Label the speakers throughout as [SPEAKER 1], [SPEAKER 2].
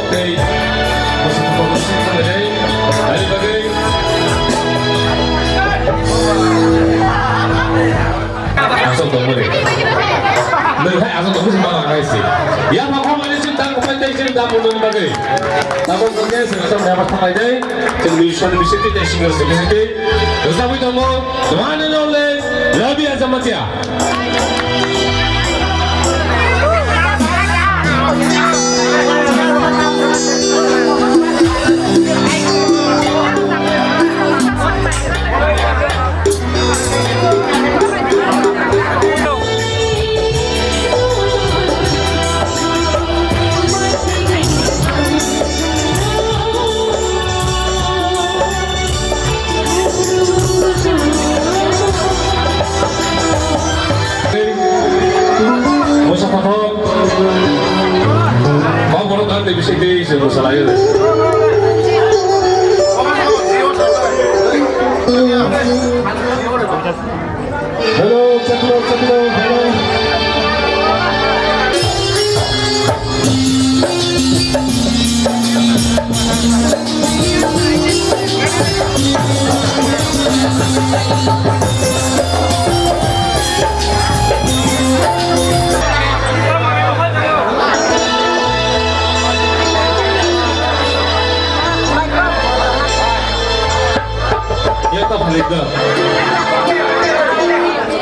[SPEAKER 1] kay gusto ko gusto ko na ay bagay asal tunggu deh melihat asal tunggu sembarang guys ya maka mana sih tak kumandai sih tak mundur bagai tapi kemudian sengaja dapat pakai deh television bisa kita single sedikit terus tapi tunggu mana oleh lebih azamat ya bisa di sebuah salahnya deh. Halo, halo.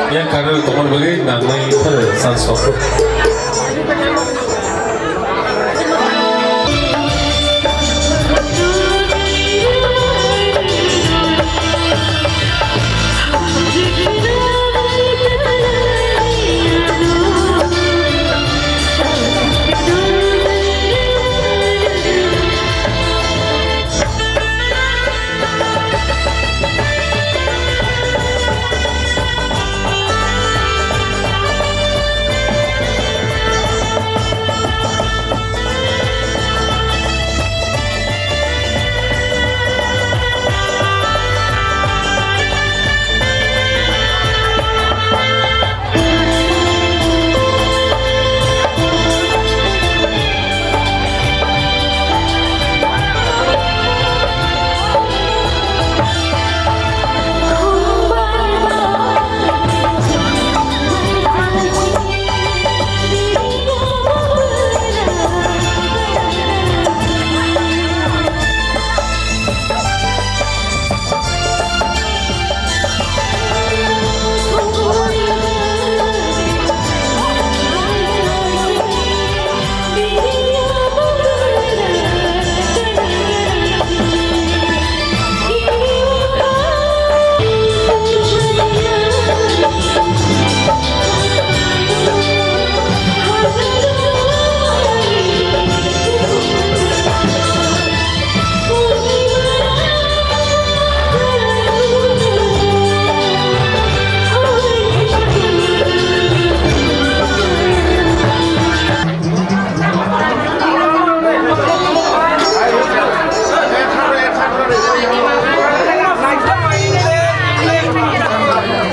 [SPEAKER 1] Yang karena teman bagi namanya Sansoku.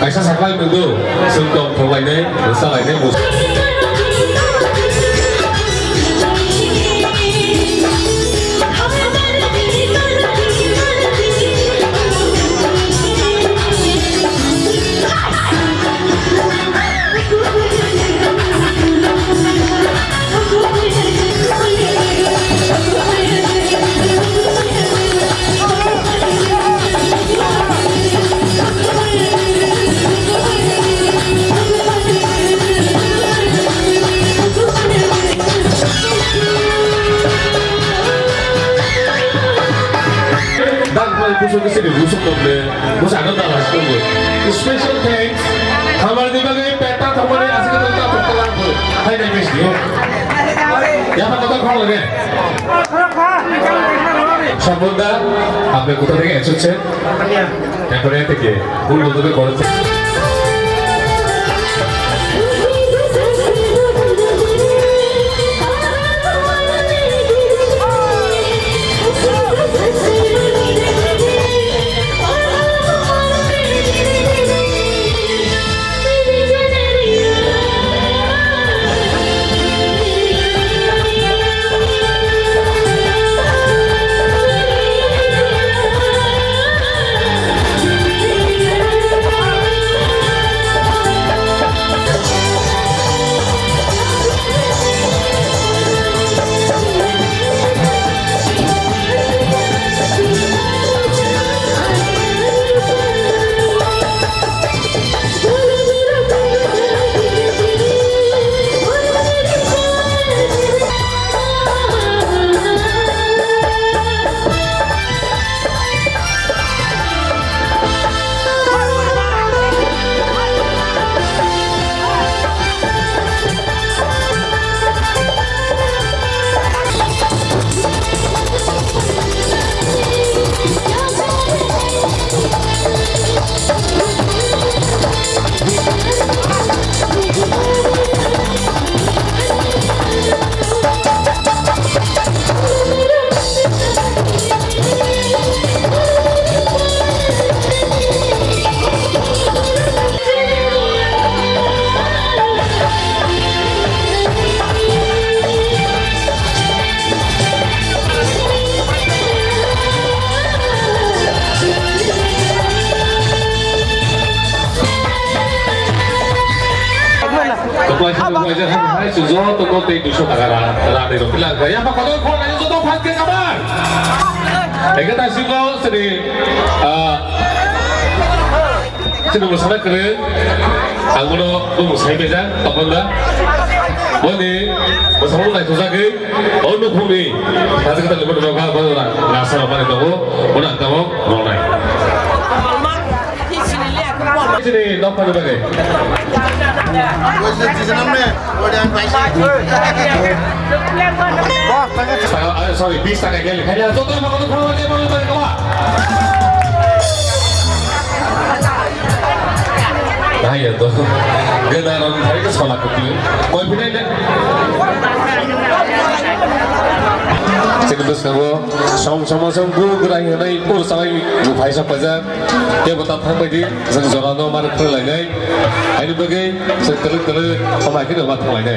[SPEAKER 1] Aisyah sakal itu sungkong pemain ini besar ini mus. Busuk kesini, busuk doble, busuk ada tak lah tunggu. Special thanks, kamar di bagai peta kamar yang asik itu tak terkelang tu. Hai dah mesti. Ya apa kau kau lagi? Sabunda, apa kau tu lagi extra set? Yang kau ni teki, bulu tu kau tu. hai sử dụng tôi có tiền được số cả là để được cái là cái apa kalau kau nanya số tôi phát cái kabar để kita singgung sedih sedih bersama keren aku lo mau saya beja apa enggak Bani, bersama naik tu sahaja, orang pun ni, nanti kita lepas tu apa orang ngasar apa ni tahu, orang tahu orang naik. Sini, nak apa lagi? Sorry, 20 tak kaya. Kaya tu tu makan tu kau ni makan tu kau. Nah ya tu, gendaran hari ke sekolah kecil, kau pindah ni. Terus kamu, sama guru gerai ni, pur sampai bukai siapa saja, dia betul tak bagi, sejarah no mar terlai ni, ini bagi, terus, sama kita mat terlai ni.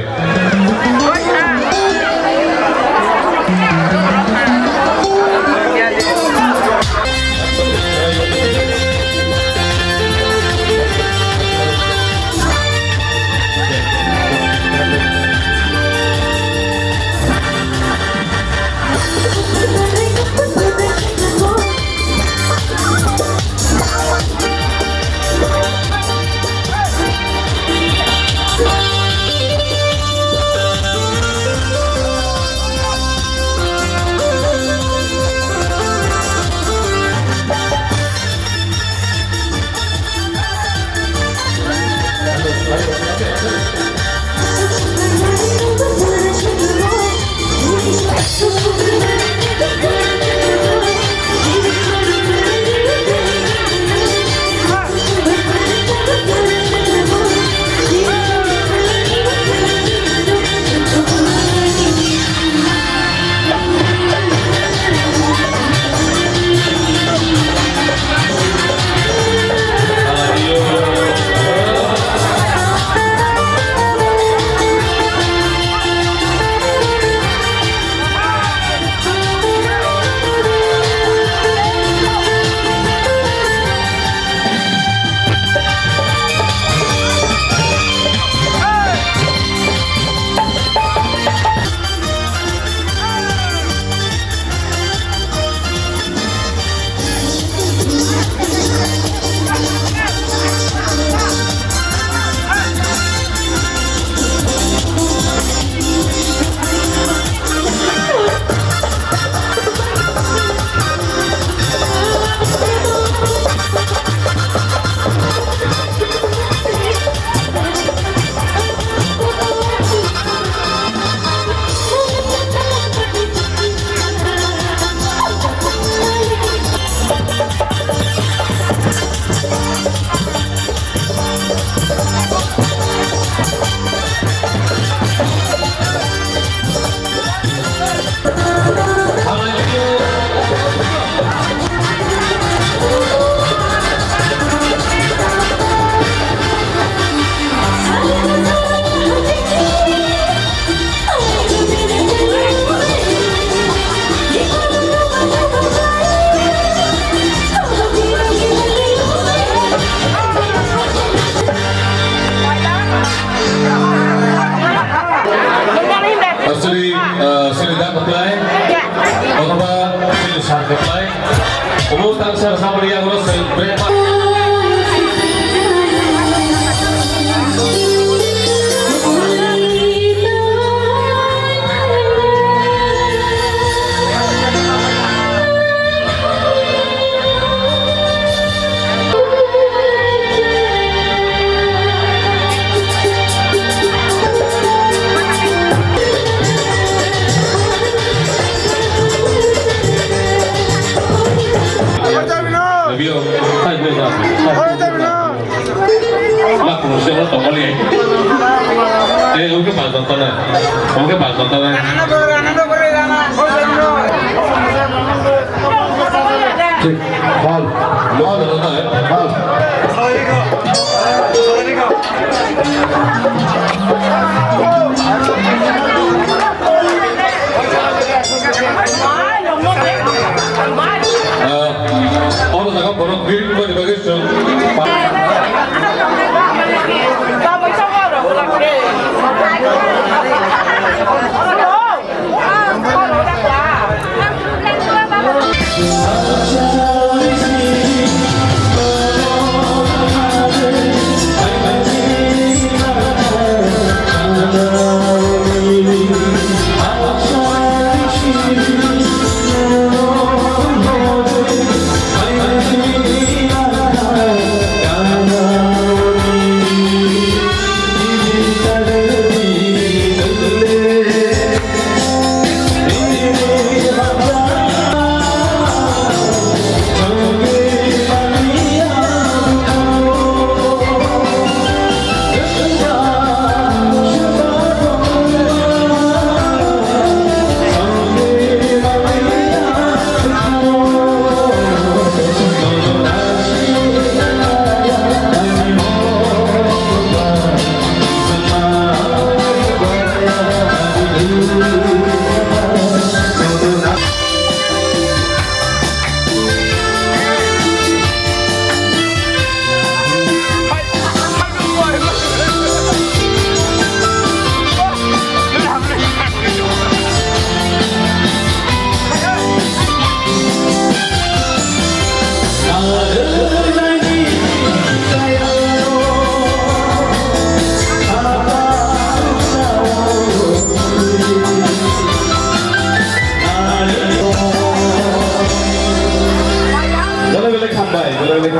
[SPEAKER 1] Umur tak sama dia urus berapa? Mungkin bahas tontonan, mungkin bahas tontonan. Hal, mau nonton ya? Hal. Orang sangat borong film di bagian show. Hãy subscribe cho kênh Ghiền Mì Gõ để không bỏ lỡ những video hấp dẫn.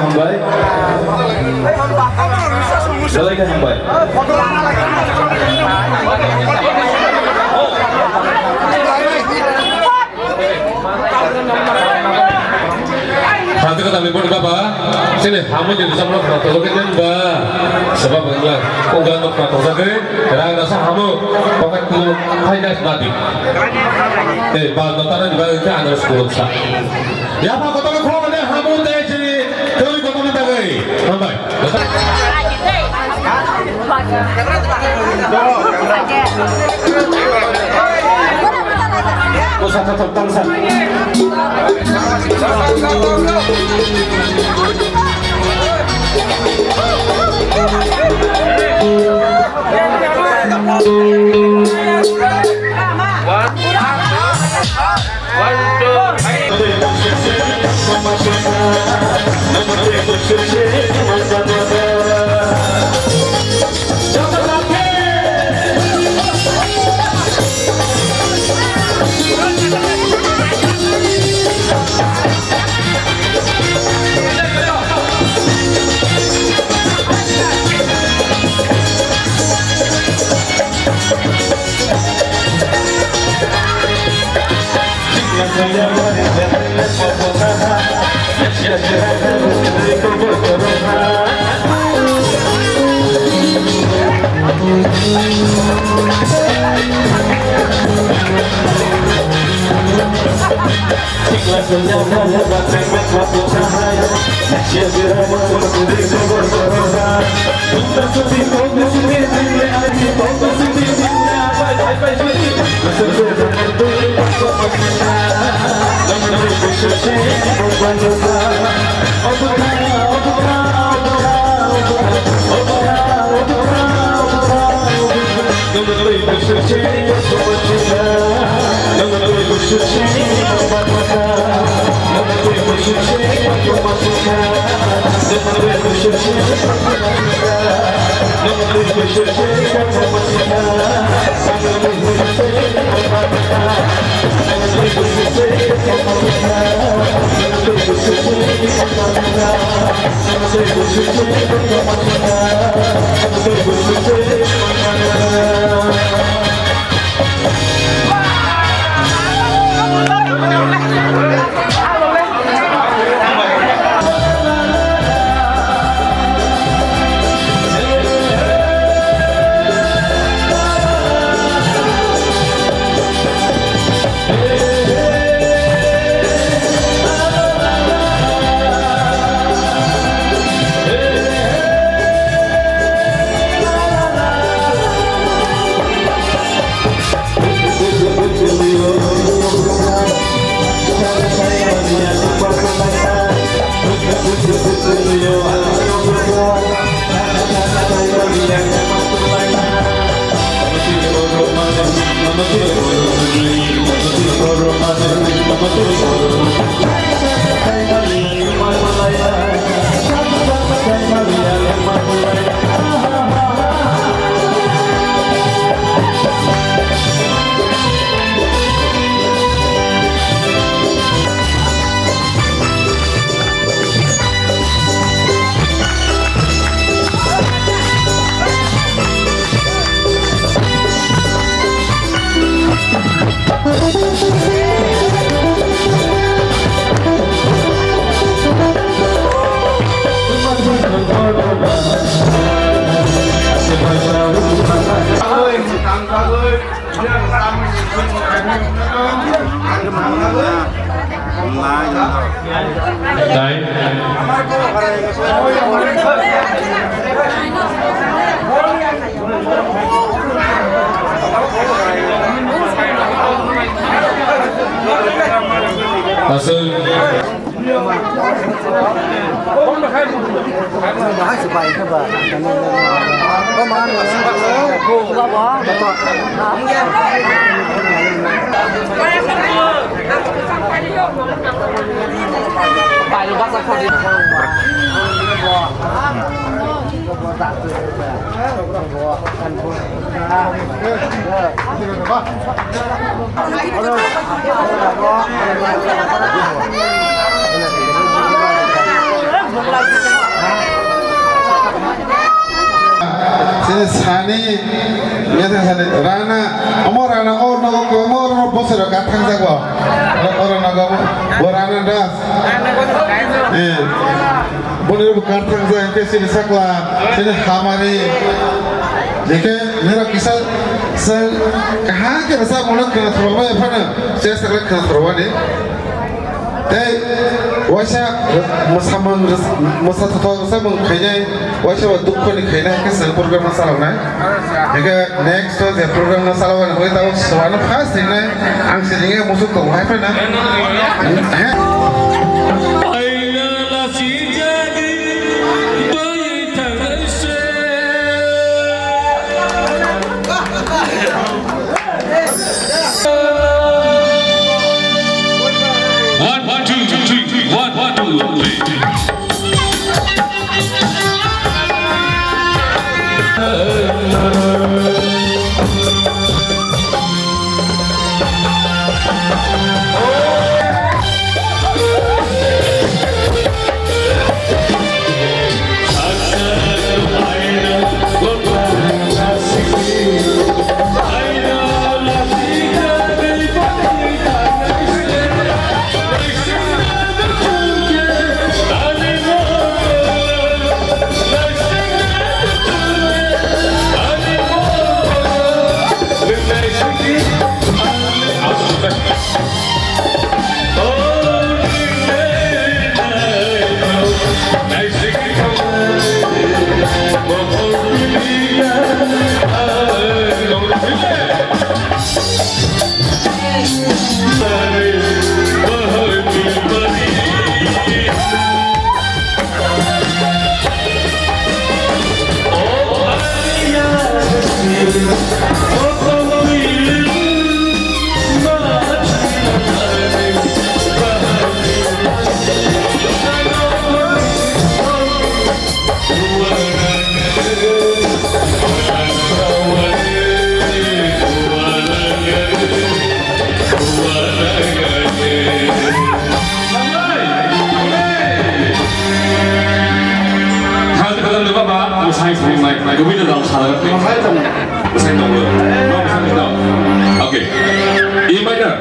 [SPEAKER 2] हामबाय जलायखौ हामबाय
[SPEAKER 1] Nanti kata libur apa? Sini, kamu jadi sama foto kita mbak. Sebab enggak, enggak untuk foto saja. Karena rasa kamu pakai tu hanya mati. Bal nonton di bawah itu ada 10 sak. Ya apa foto kau ada kamu teh jadi kau foto kita gay. Sampai.
[SPEAKER 2] Usah tetap bangsa.
[SPEAKER 3] Sini sani, biasa sani Rana, Rana, Rana bosor katang jago, orang naga, Rana das, boleh katang jago ke sini sakla, sini hamari, jika मेरा किसा sir कहाँ के रसा मोनक करना थोड़ा मैं अपना चेस्ट करना करना थोड़ा ने ते वैसा मसामन मसा थोड़ा रसा मंग खाइने वैसा वो दुख को नहीं खाइने के सन प्रोग्राम ना सालाव ना जैसे नेक्स्ट तो जब प्रोग्राम ना सालाव ना हुए तो सवाल फास्ट है ना आंख से नहीं मुझे तो वहाँ पे ना हैं
[SPEAKER 1] Okay, E minor.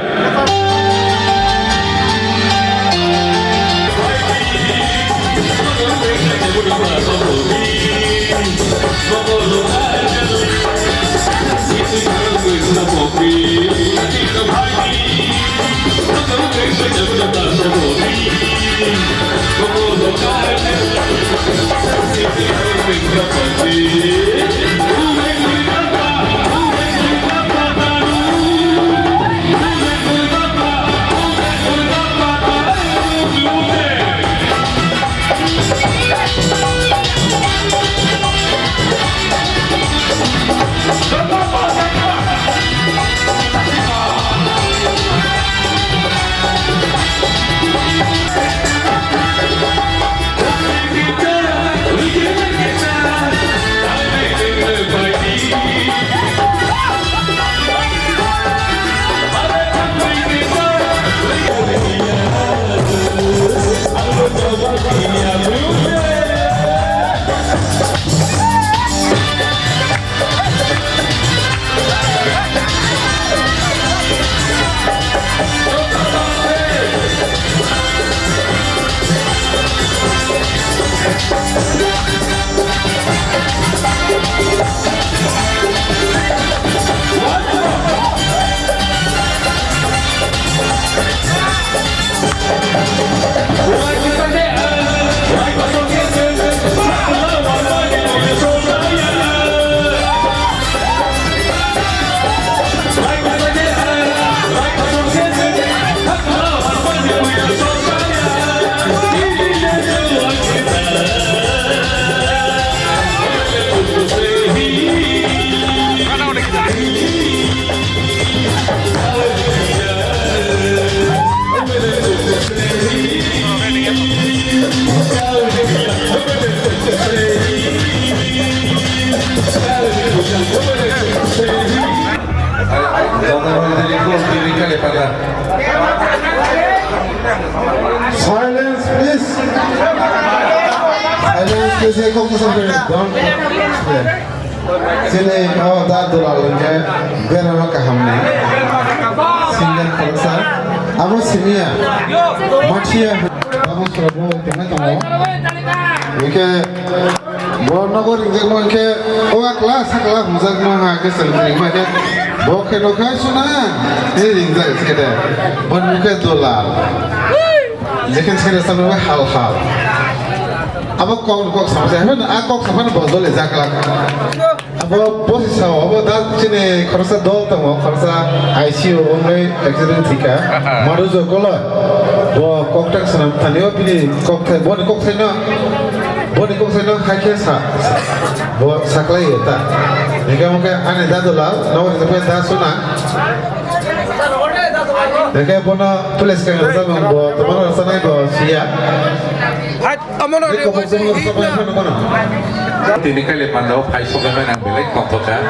[SPEAKER 1] Silence, please.
[SPEAKER 3] Ayo saya kau sampai dong. Sini awak dah dolar lagi. Biar awak kaham ni. Singgah kerasa. Abu sini ya. Macam abu serabu tengah tengah. Oke. Buat nagor ingin mungkin awak kelas muzik mana ke sendiri macam. Bukan dokai suna. Ini ringzak sekedar. Buat mungkin dolar. Jekin sekedar sampai hal-hal. Apa kok sama saya pun aku sama bos le zakla. Apa posisi sama apa dah cini kerasa dol tamu kerasa ICU umai accident tika. Maru jo kola. Bo koktak sana tanya pilih koktak bo ni koktak na hakian sa. Bo sakla ya ta. Jika mungkin ane dah dolar, nawa kita dah suna. Jika bona tulis kan sama bo teman rasa naik bo sia.
[SPEAKER 1] Ini kali pandau, Pai Sogaman yang belai kontokan.